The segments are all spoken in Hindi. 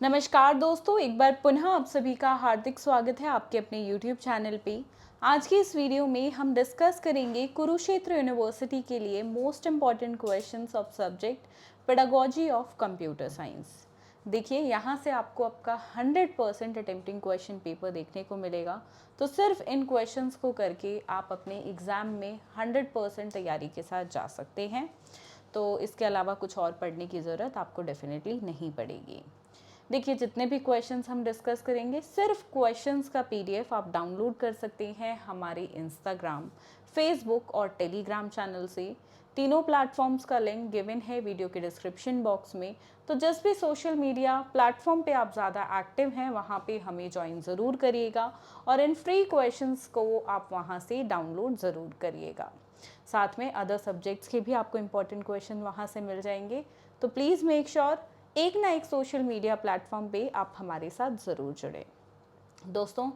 नमस्कार दोस्तों, एक बार पुनः आप सभी का हार्दिक स्वागत है आपके अपने YouTube चैनल पे। आज की इस वीडियो में हम डिस्कस करेंगे कुरुक्षेत्र यूनिवर्सिटी के लिए most important questions of subject pedagogy of computer science. देखिए, यहाँ से आपको आपका 100% अटेम्प्टिंग क्वेश्चन पेपर देखने को मिलेगा। तो सिर्फ इन क्वेश्चंस को करके आप अपने एग्ज़ाम में 100% तैयारी के साथ जा सकते हैं। तो इसके अलावा कुछ और पढ़ने की ज़रूरत आपको डेफिनेटली नहीं पड़ेगी। देखिए, जितने भी क्वेश्चंस हम डिस्कस करेंगे, सिर्फ क्वेश्चंस का पीडीएफ आप डाउनलोड कर सकते हैं हमारे इंस्टाग्राम, फेसबुक और टेलीग्राम चैनल से। तीनों प्लेटफॉर्म्स का लिंक गिवन है वीडियो के डिस्क्रिप्शन बॉक्स में। तो जिस भी सोशल मीडिया प्लेटफॉर्म पे आप ज़्यादा एक्टिव हैं, वहाँ पे हमें ज्वाइन ज़रूर करिएगा और इन फ्री क्वेश्चंस को आप वहाँ से डाउनलोड ज़रूर करिएगा। साथ में अदर सब्जेक्ट्स के भी आपको इम्पोर्टेंट क्वेश्चन वहाँ से मिल जाएंगे। तो प्लीज़ मेक श्योर एक ना एक सोशल मीडिया प्लेटफॉर्म पे आप हमारे साथ ज़रूर जुड़े। दोस्तों,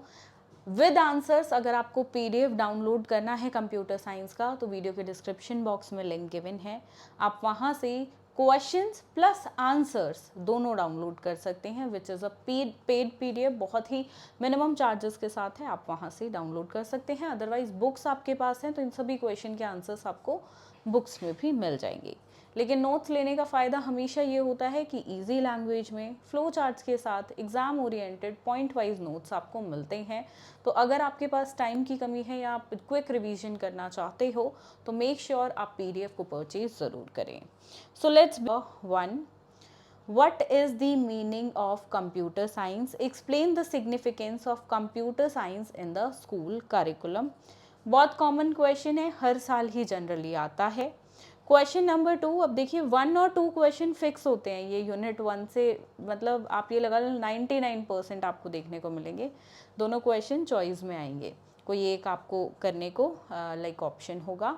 विद आंसर्स अगर आपको पीडीएफ डाउनलोड करना है कंप्यूटर साइंस का, तो वीडियो के डिस्क्रिप्शन बॉक्स में लिंक गिवन है। आप वहाँ से क्वेश्चंस प्लस आंसर्स दोनों डाउनलोड कर सकते हैं, which is a paid PDF. बहुत ही मिनिमम चार्जेस के साथ है, आप वहाँ से डाउनलोड कर सकते हैं। अदरवाइज बुक्स आपके पास हैं तो इन सभी क्वेश्चन के आंसर्स आपको बुक्स में भी मिल जाएंगे। लेकिन नोट्स लेने का फ़ायदा हमेशा ये होता है कि इजी लैंग्वेज में फ्लो चार्ट्स के साथ exam oriented point wise notes आपको मिलते हैं। तो अगर आपके पास टाइम की कमी है या आप क्विक रिवीजन करना चाहते हो, तो मेक श्योर आप पीडीएफ को परचेज ज़रूर करें। So let's 1. What is the meaning of computer science? Explain the significance of computer science in the school curriculum. बहुत कॉमन क्वेश्चन है, हर साल ही जनरली आता है। क्वेश्चन नंबर 2, अब देखिए 1 और 2 क्वेश्चन फिक्स होते हैं। ये यूनिट 1 से मतलब आप ये लगा लो 99% आपको देखने को मिलेंगे। दोनों क्वेश्चन चॉइस में आएंगे, कोई एक आपको करने को लाइक ऑप्शन होगा।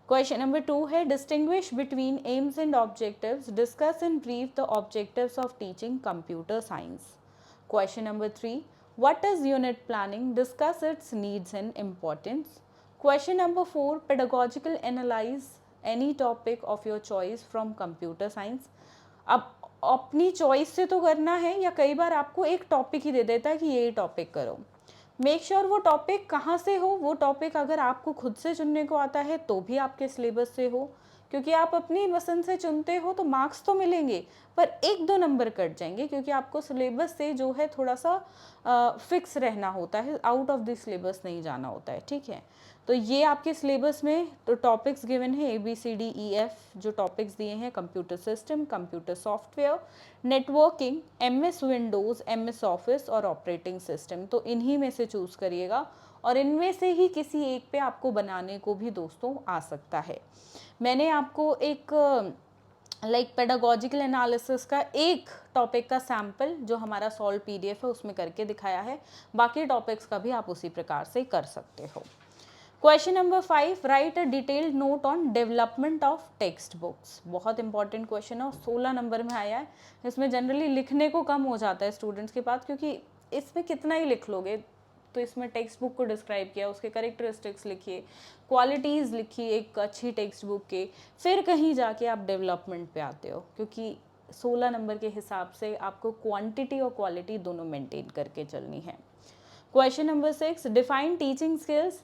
क्वेश्चन नंबर 2 है, distinguish between AIIMS and objectives, discuss in brief the objectives of teaching computer science. Question number 3, what is unit planning, discuss it's needs and importance. Question number 4, pedagogical analyse any topic of your choice from computer science. अब अपनी चॉइस से तो करना है, या कई बार आपको एक टॉपिक ही दे देता है कि ये टॉपिक करो। मेक श्योर वो टॉपिक कहाँ से हो। वो टॉपिक अगर आपको खुद से चुनने को आता है तो भी आपके सिलेबस से हो, क्योंकि आप अपनी पसंद से चुनते हो तो मार्क्स तो मिलेंगे पर 1-2 नंबर कट जाएंगे, क्योंकि आपको सिलेबस से जो है थोड़ा सा फिक्स रहना होता है, आउट ऑफ द सिलेबस नहीं जाना होता है। ठीक है, तो ये आपके सिलेबस में तो टॉपिक्स गिवन है ABCDEF, जो टॉपिक्स दिए हैं computer system, computer software, networking, MS Windows, MS office और ऑपरेटिंग सिस्टम। तो इन्हीं में से चूज़ करिएगा और इनमें से ही किसी एक पे आपको बनाने को भी दोस्तों आ सकता है। मैंने आपको एक पेडागोजिकल एनालिसिस का एक टॉपिक का सैम्पल जो हमारा सॉल्व PDF है उसमें करके दिखाया है। बाकी टॉपिक्स का भी आप उसी प्रकार से कर सकते हो। Question number 5, right a detailed note on development of text books. बहुत इंपॉर्टेंट क्वेश्चन है और 16 नंबर में आया है। इसमें जनरली लिखने को कम हो जाता है स्टूडेंट्स के पास, क्योंकि इसमें कितना ही लिख लोगे। तो इसमें टेक्स्ट बुक को डिस्क्राइब किया, उसके करेक्टरिस्टिक्स लिखिए, क्वालिटीज़ लिखिए एक अच्छी टेक्स्ट बुक के, फिर कहीं जाके आप डेवलपमेंट पे आते हो, क्योंकि 16 नंबर के हिसाब से आपको क्वांटिटी और क्वालिटी दोनों मेंटेन करके चलनी है। Question number 6, define teaching skills,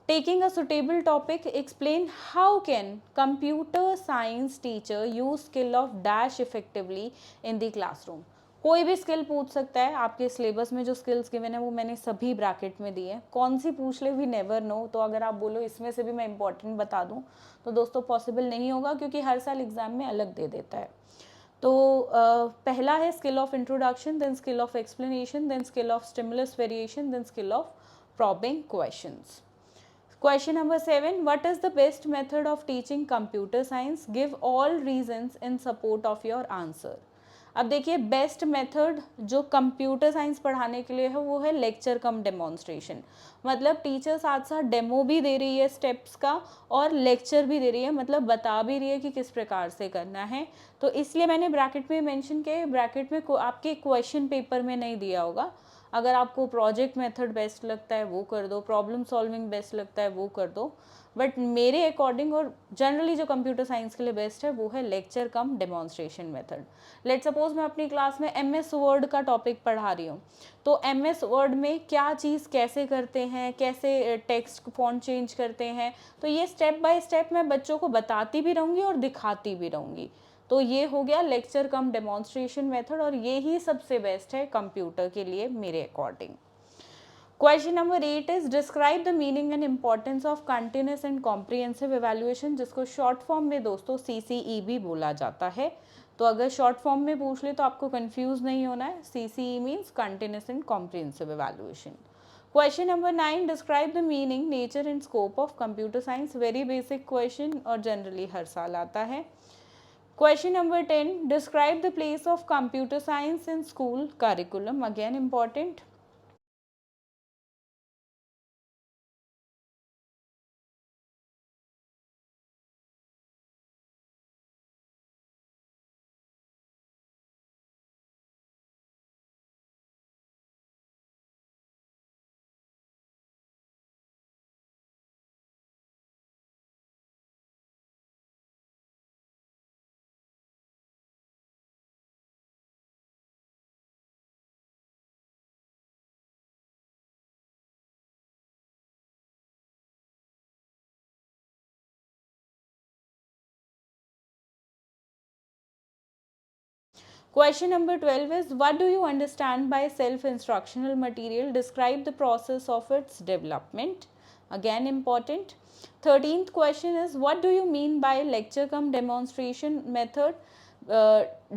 taking a suitable topic, explain how can computer science teacher use skill of dash effectively in the classroom। कोई भी स्किल पूछ सकता है। आपके सिलेबस में जो स्किल्स गिवन है वो मैंने सभी ब्रैकेट में दिए हैं, कौन सी पूछ ले वी नेवर नो। तो अगर आप बोलो इसमें से भी मैं इंपॉर्टेंट बता दूं तो दोस्तों पॉसिबल नहीं होगा, क्योंकि हर साल एग्जाम में अलग दे देता है। तो पहला है skill of introduction, then skill of explanation, then skill of stimulus variation, then skill of probing questions. Question number 7, what is the best method of teaching computer science? Give all reasons in support of your answer। अब देखिए, बेस्ट मेथड जो कंप्यूटर साइंस पढ़ाने के लिए है वो है लेक्चर कम डेमोन्स्ट्रेशन। मतलब टीचर साथ साथ डेमो भी दे रही है स्टेप्स का और लेक्चर भी दे रही है, मतलब बता भी रही है कि किस प्रकार से करना है। तो इसलिए मैंने ब्रैकेट में मेंशन किया, ब्रैकेट में आपके क्वेश्चन पेपर में नहीं दिया होगा, अगर आपको प्रोजेक्ट मेथड बेस्ट लगता है वो कर दो, प्रॉब्लम सॉल्विंग बेस्ट लगता है वो कर दो, बट मेरे अकॉर्डिंग और जनरली जो कंप्यूटर साइंस के लिए बेस्ट है वो है लेक्चर कम डेमोन्स्ट्रेशन मेथड। लेट सपोज मैं अपनी क्लास में MS वर्ड का टॉपिक पढ़ा रही हूँ, तो MS वर्ड में क्या चीज़ कैसे करते हैं, कैसे टेक्स्ट फॉन्ट चेंज करते हैं, तो ये स्टेप बाय स्टेप मैं बच्चों को बताती भी रहूँगी और दिखाती भी रहूँगी। तो ये हो गया लेक्चर कम डेमोन्स्ट्रेशन मेथड, और ये ही सबसे बेस्ट है कंप्यूटर के लिए मेरे according. Question number 8 is describe the meaning and importance of continuous and comprehensive evaluation, जिसको शॉर्ट फॉर्म में दोस्तों CCE भी बोला जाता है। तो अगर शॉर्ट फॉर्म में पूछ ले तो आपको कंफ्यूज नहीं होना है, CCE means continuous and comprehensive evaluation. Question number 9 describe the meaning, nature and scope of computer science, very basic question और जनरली हर साल आता है। Question number 10 describe the place of computer science in school curriculum, again important. Question number 12 is what do you understand by self-instructional material? Describe the process of its development. Again important. 13th question is what do you mean by lecture cum demonstration method?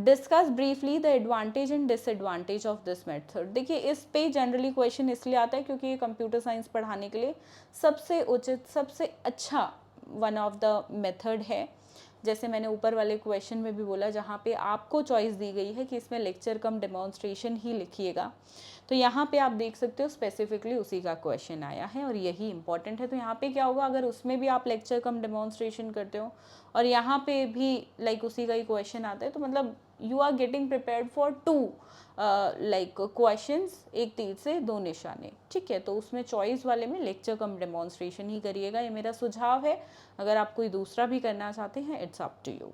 Discuss briefly the advantage and disadvantage of this method. देखिए इस पे जनरली क्वेश्चन इसलिए आता है क्योंकि ये कंप्यूटर साइंस पढ़ाने के लिए सबसे उचित, सबसे अच्छा वन ऑफ द मेथड है। जैसे मैंने ऊपर वाले क्वेश्चन में भी बोला, जहाँ पे आपको चॉइस दी गई है कि इसमें लेक्चर कम डेमोन्स्ट्रेशन ही लिखिएगा, तो यहाँ पे आप देख सकते हो स्पेसिफिकली उसी का क्वेश्चन आया है और यही इंपॉर्टेंट है। तो यहाँ पे क्या होगा, अगर उसमें भी आप लेक्चर कम डेमोन्स्ट्रेशन करते हो और यहाँ पे भी लाइक उसी का ही क्वेश्चन आता है, तो मतलब you are getting prepared for two like questions, एक तीर से दो निशाने, ठीक है। तो उसमें चॉइस वाले में लेक्चर कम डेमोन्स्ट्रेशन ही करिएगा, ये मेरा सुझाव है। अगर आप कोई दूसरा भी करना चाहते हैं, it's up to you.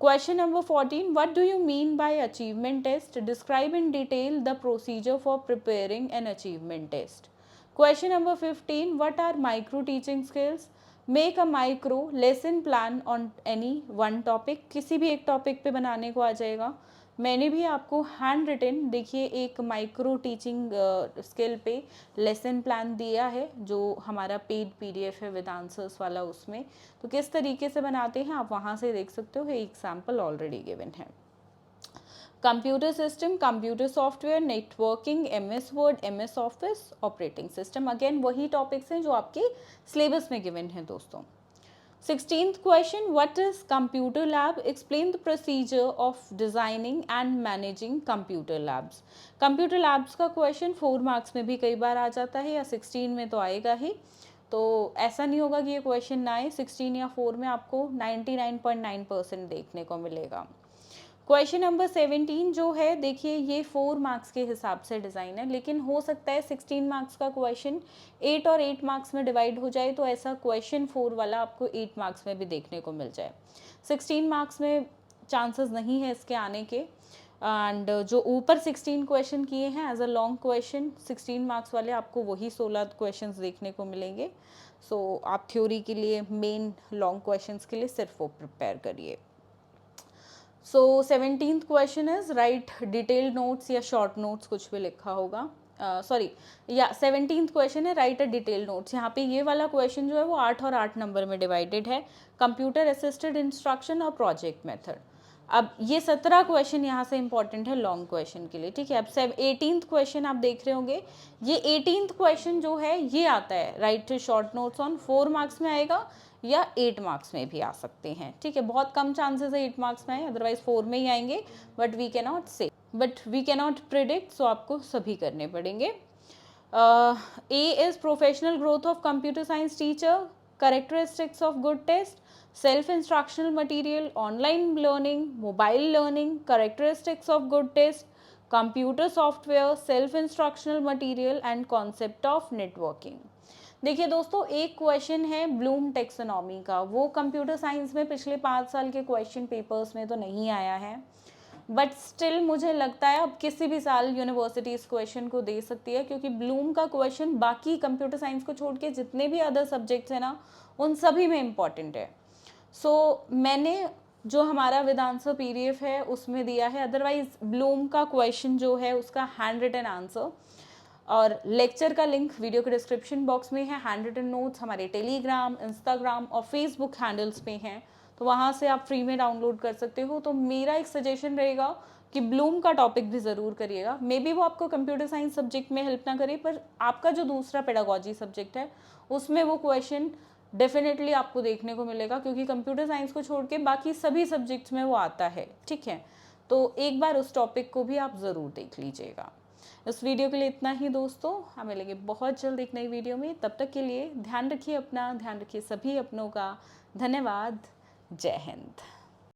Question number 14 what do you mean by achievement test? Describe in detail the procedure for preparing an achievement test. Question number 15 what are micro teaching skills? Make a micro lesson plan on any one topic, किसी भी एक टॉपिक पे बनाने को आ जाएगा। मैंने भी आपको हैंड रिटन देखिए एक माइक्रो टीचिंग स्किल पे लेसन प्लान दिया है, जो हमारा पेड PDF है विद आंसर्स वाला, उसमें तो किस तरीके से बनाते हैं आप वहाँ से देख सकते हो, एग्जाम्पल ऑलरेडी गिवन है। Computer system, computer software, networking, MS word, MS office, operating system, again वही टॉपिक्स हैं जो आपके सिलेबस में गिवन है दोस्तों। 16th question what is computer lab? Explain the procedure of designing and managing computer labs. computer labs का question 4 मार्क्स में भी कई बार आ जाता है या 16 में तो आएगा ही, तो ऐसा नहीं होगा कि ये क्वेश्चन ना आए, 16 या 4 में आपको 99.9% देखने को मिलेगा। क्वेश्चन नंबर 17 जो है देखिए ये 4 मार्क्स के हिसाब से डिज़ाइन है, लेकिन हो सकता है 16 मार्क्स का क्वेश्चन 8 और 8 मार्क्स में डिवाइड हो जाए, तो ऐसा क्वेश्चन 4 वाला आपको 8 मार्क्स में भी देखने को मिल जाए। 16 मार्क्स में चांसेस नहीं है इसके आने के, एंड जो ऊपर 16 क्वेश्चन किए हैं as a long question 16 marks वाले आपको वही 16 क्वेश्चन देखने को मिलेंगे। सो आप थ्योरी के लिए मेन लॉन्ग क्वेश्चन के लिए सिर्फ वो प्रिपेयर करिए। सो 17th question is right detailed notes या शॉर्ट नोट्स, कुछ भी लिखा होगा, सॉरी या 17th क्वेश्चन है राइट अ डिटेल्ड नोट्स। यहाँ पे ये वाला क्वेश्चन जो है वो 8 और 8 नंबर में डिवाइडेड है, कंप्यूटर असिस्टेड इंस्ट्रक्शन और प्रोजेक्ट मेथड। अब ये 17 क्वेश्चन यहाँ से इंपॉर्टेंट है लॉन्ग क्वेश्चन के लिए, ठीक है। अब 18th क्वेश्चन आप देख रहे होंगे, ये 18th क्वेश्चन जो है ये आता है right short notes on, 4 marks में आएगा या 8 मार्क्स में भी आ सकते हैं, ठीक है। बहुत कम चांसेस है 8 मार्क्स में आए, अदरवाइज 4 में ही आएंगे, but we can not predict, so आपको सभी करने पड़ेंगे। A is professional growth of computer science teacher, characteristics of good test, self instructional material, online learning, mobile learning, characteristics of good test, computer software, self instructional material and concept of networking. देखिए दोस्तों, एक क्वेश्चन है ब्लूम टेक्सोनॉमी का, वो कंप्यूटर साइंस में पिछले 5 साल के क्वेश्चन पेपर्स में तो नहीं आया है, बट स्टिल मुझे लगता है अब किसी भी साल यूनिवर्सिटी इस क्वेश्चन को दे सकती है, क्योंकि ब्लूम का क्वेश्चन बाकी कंप्यूटर साइंस को छोड़ के जितने भी अदर सब्जेक्ट्स हैं ना, उन सभी में इम्पॉर्टेंट है। मैंने जो हमारा वेदांशा पीडीएफ है उसमें दिया है, अदरवाइज ब्लूम का क्वेश्चन जो है उसका हैंड रिटन आंसर और लेक्चर का लिंक वीडियो के डिस्क्रिप्शन बॉक्स में है। हैंड रिटन नोट्स हमारे टेलीग्राम, इंस्टाग्राम और फेसबुक हैंडल्स पे हैं, तो वहाँ से आप फ्री में डाउनलोड कर सकते हो। तो मेरा एक सजेशन रहेगा कि ब्लूम का टॉपिक भी ज़रूर करिएगा। मे बी वो आपको कंप्यूटर साइंस सब्जेक्ट में हेल्प ना करे, पर आपका जो दूसरा पेडागोजी सब्जेक्ट है उसमें वो क्वेश्चन डेफिनेटली आपको देखने को मिलेगा, क्योंकि कंप्यूटर साइंस को छोड़ के बाकी सभी सब्जेक्ट्स में वो आता है। ठीक है, तो एक बार उस टॉपिक को भी आप ज़रूर देख लीजिएगा। इस वीडियो के लिए इतना ही दोस्तों, हमें लगे बहुत जल्द एक नई वीडियो में। तब तक के लिए ध्यान रखिए अपना, ध्यान रखिए सभी अपनों का। धन्यवाद। जय हिंद।